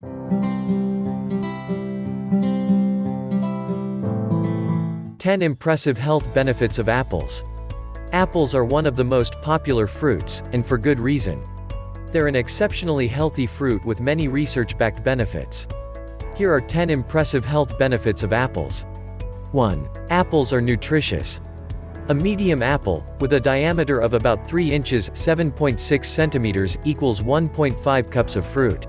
10 Impressive Health Benefits of Apples. Apples are one of the most popular fruits, and for good reason. They're an exceptionally healthy fruit with many research-backed benefits. Here are 10 impressive health benefits of apples. 1. Apples are nutritious. A medium apple, with a diameter of about 3 inches (7.6 centimeters) equals 1.5 cups of fruit.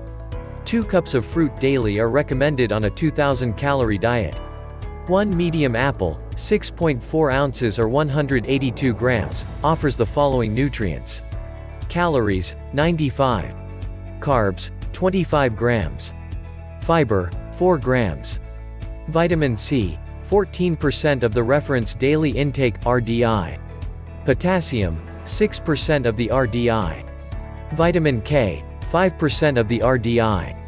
2 cups of fruit daily are recommended on a 2,000-calorie diet. 1 medium apple, 6.4 ounces or 182 grams, offers the following nutrients. Calories, 95. Carbs, 25 grams. Fiber, 4 grams. Vitamin C, 14% of the reference daily intake (RDI). Potassium, 6% of the RDI. Vitamin K, 5% of the RDI.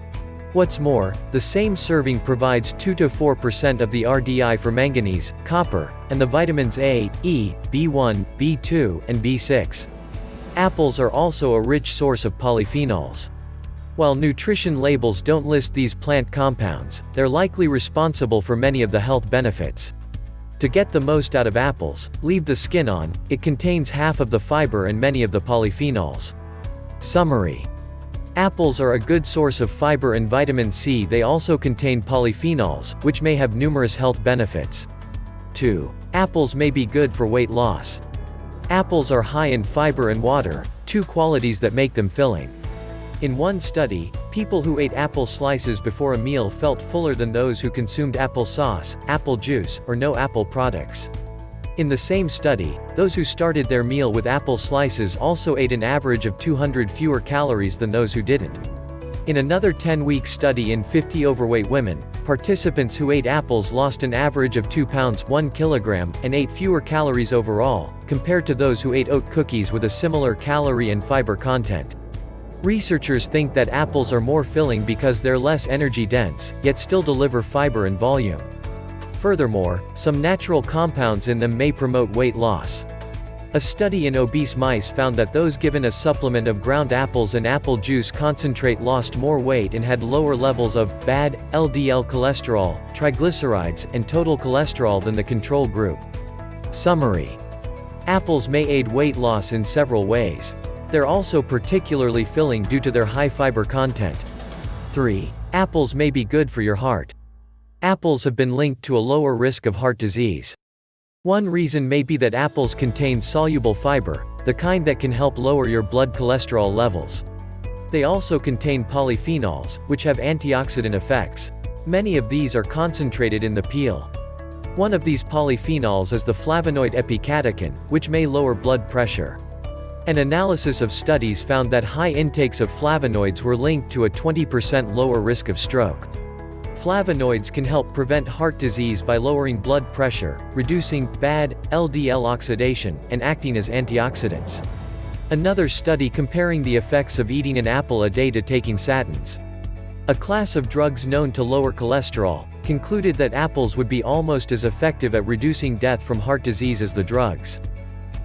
What's more, the same serving provides 2 to 4% of the RDI for manganese, copper, and the vitamins A, E, B1, B2, and B6. Apples are also a rich source of polyphenols. While nutrition labels don't list these plant compounds, they're likely responsible for many of the health benefits. To get the most out of apples, leave the skin on. It contains half of the fiber and many of the polyphenols. Summary. Apples are a good source of fiber and vitamin C. They also contain polyphenols, which may have numerous health benefits. 2. Apples may be good for weight loss. Apples are high in fiber and water, two qualities that make them filling. In one study, people who ate apple slices before a meal felt fuller than those who consumed apple sauce, apple juice, or no apple products. In the same study, those who started their meal with apple slices also ate an average of 200 fewer calories than those who didn't. In another 10-week study in 50 overweight women, participants who ate apples lost an average of 2 pounds 1 kilogram and ate fewer calories overall, compared to those who ate oat cookies with a similar calorie and fiber content. Researchers think that apples are more filling because they're less energy dense, yet still deliver fiber and volume. Furthermore, some natural compounds in them may promote weight loss. A study in obese mice found that those given a supplement of ground apples and apple juice concentrate lost more weight and had lower levels of bad LDL cholesterol, triglycerides, and total cholesterol than the control group. Summary. Apples may aid weight loss in several ways. They're also particularly filling due to their high fiber content. 3. Apples may be good for your heart. Apples have been linked to a lower risk of heart disease. One reason may be that apples contain soluble fiber, the kind that can help lower your blood cholesterol levels. They also contain polyphenols, which have antioxidant effects. Many of these are concentrated in the peel. One of these polyphenols is the flavonoid epicatechin, which may lower blood pressure. An analysis of studies found that high intakes of flavonoids were linked to a 20% lower risk of stroke. Flavonoids can help prevent heart disease by lowering blood pressure, reducing bad LDL oxidation, and acting as antioxidants. Another study comparing the effects of eating an apple a day to taking statins, a class of drugs known to lower cholesterol, concluded that apples would be almost as effective at reducing death from heart disease as the drugs.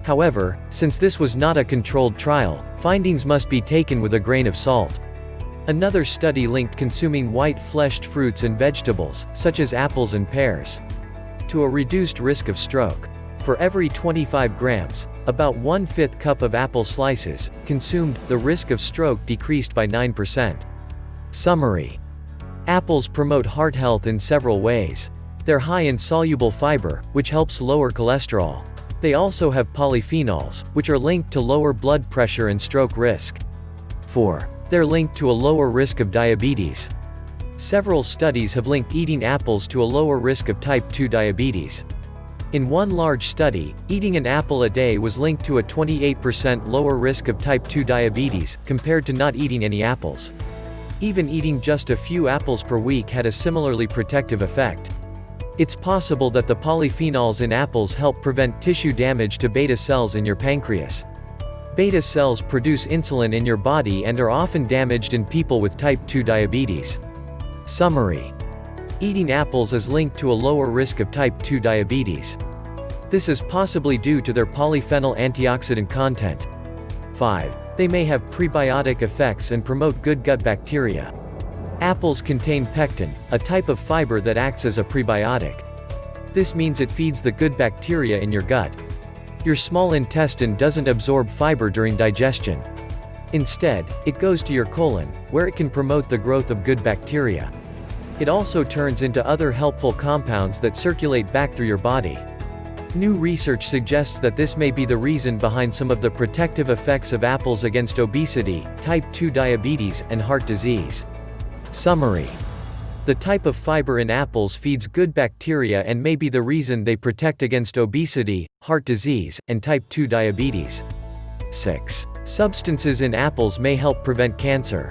However, since this was not a controlled trial, findings must be taken with a grain of salt. Another study linked consuming white-fleshed fruits and vegetables, such as apples and pears, to a reduced risk of stroke. For every 25 grams, about 1/5 cup of apple slices, consumed, the risk of stroke decreased by 9%. Summary. Apples promote heart health in several ways. They're high in soluble fiber, which helps lower cholesterol. They also have polyphenols, which are linked to lower blood pressure and stroke risk. 4. They're linked to a lower risk of diabetes. Several studies have linked eating apples to a lower risk of type 2 diabetes. In one large study, eating an apple a day was linked to a 28% lower risk of type 2 diabetes, compared to not eating any apples. Even eating just a few apples per week had a similarly protective effect. It's possible that the polyphenols in apples help prevent tissue damage to beta cells in your pancreas. Beta cells produce insulin in your body and are often damaged in people with type 2 diabetes. Summary. Eating apples is linked to a lower risk of type 2 diabetes. This is possibly due to their polyphenol antioxidant content. 5. They may have prebiotic effects and promote good gut bacteria. Apples contain pectin, a type of fiber that acts as a prebiotic. This means it feeds the good bacteria in your gut. Your small intestine doesn't absorb fiber during digestion. Instead, it goes to your colon, where it can promote the growth of good bacteria. It also turns into other helpful compounds that circulate back through your body. New research suggests that this may be the reason behind some of the protective effects of apples against obesity, type 2 diabetes, and heart disease. Summary. The type of fiber in apples feeds good bacteria and may be the reason they protect against obesity, heart disease, and type 2 diabetes. 6. Substances in apples may help prevent cancer.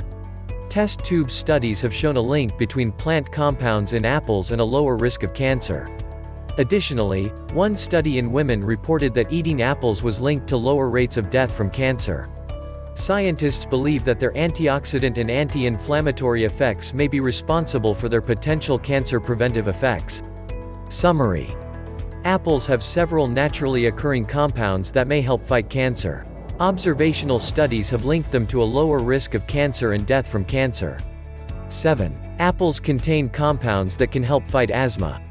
Test tube studies have shown a link between plant compounds in apples and a lower risk of cancer. Additionally, one study in women reported that eating apples was linked to lower rates of death from cancer. Scientists believe that their antioxidant and anti-inflammatory effects may be responsible for their potential cancer preventive effects. Summary. Apples have several naturally occurring compounds that may help fight cancer. Observational studies have linked them to a lower risk of cancer and death from cancer. 7. Apples contain compounds that can help fight asthma.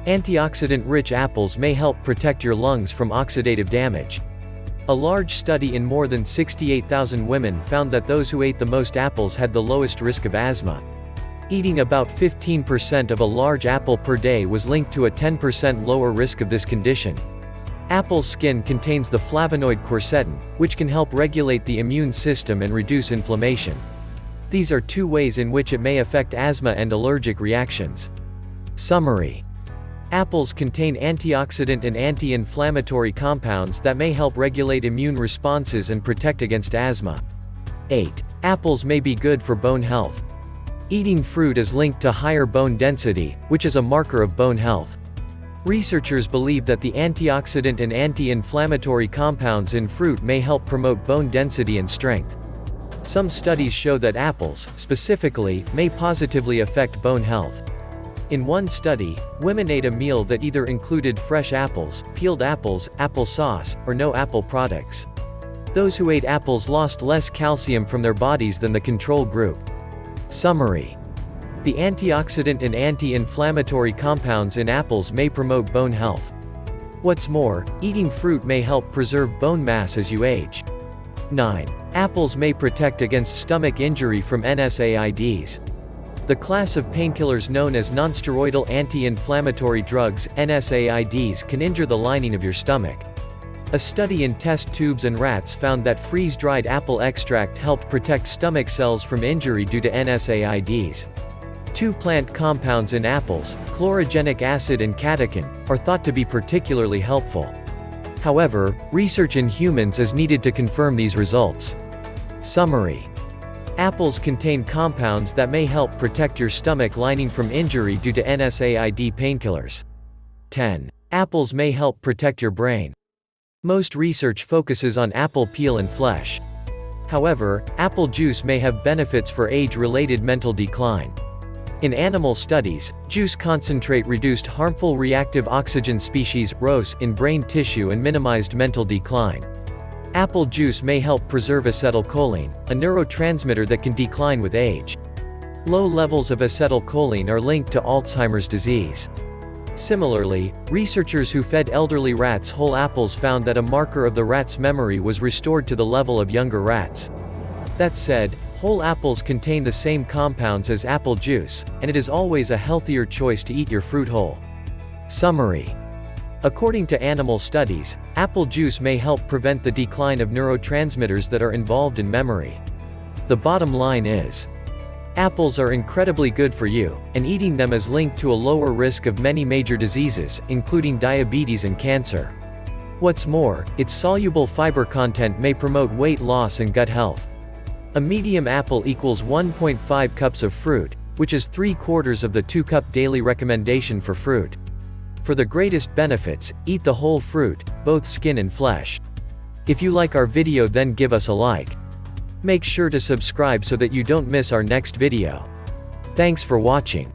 Antioxidant-rich apples may help protect your lungs from oxidative damage. A large study in more than 68,000 women found that those who ate the most apples had the lowest risk of asthma. Eating about 15% of a large apple per day was linked to a 10% lower risk of this condition. Apple skin contains the flavonoid quercetin, which can help regulate the immune system and reduce inflammation. These are two ways in which it may affect asthma and allergic reactions. Summary. Apples contain antioxidant and anti-inflammatory compounds that may help regulate immune responses and protect against asthma. 8. Apples may be good for bone health. Eating fruit is linked to higher bone density, which is a marker of bone health. Researchers believe that the antioxidant and anti-inflammatory compounds in fruit may help promote bone density and strength. Some studies show that apples, specifically, may positively affect bone health. In one study, women ate a meal that either included fresh apples, peeled apples, applesauce, or no apple products. Those who ate apples lost less calcium from their bodies than the control group. Summary. The antioxidant and anti-inflammatory compounds in apples may promote bone health. What's more, eating fruit may help preserve bone mass as you age. 9. Apples may protect against stomach injury from NSAIDs. The class of painkillers known as nonsteroidal anti-inflammatory drugs, NSAIDs, can injure the lining of your stomach. A study in test tubes and rats found that freeze-dried apple extract helped protect stomach cells from injury due to NSAIDs. Two plant compounds in apples, chlorogenic acid and catechin, are thought to be particularly helpful. However, research in humans is needed to confirm these results. Summary. Apples contain compounds that may help protect your stomach lining from injury due to NSAID painkillers. 10. Apples may help protect your brain. Most research focuses on apple peel and flesh. However, apple juice may have benefits for age-related mental decline. In animal studies, juice concentrate reduced harmful reactive oxygen species, ROS, in brain tissue and minimized mental decline. Apple juice may help preserve acetylcholine, a neurotransmitter that can decline with age. Low levels of acetylcholine are linked to Alzheimer's disease. Similarly, researchers who fed elderly rats whole apples found that a marker of the rat's memory was restored to the level of younger rats. That said, whole apples contain the same compounds as apple juice, and it is always a healthier choice to eat your fruit whole. Summary. According to animal studies, apple juice may help prevent the decline of neurotransmitters that are involved in memory. The bottom line is, apples are incredibly good for you, and eating them is linked to a lower risk of many major diseases, including diabetes and cancer. What's more, its soluble fiber content may promote weight loss and gut health. A medium apple equals 1.5 cups of fruit, which is 3/4 of the 2-cup daily recommendation for fruit. For the greatest benefits, eat the whole fruit, both skin and flesh. If you like our video, then give us a like. Make sure to subscribe so that you don't miss our next video. Thanks for watching.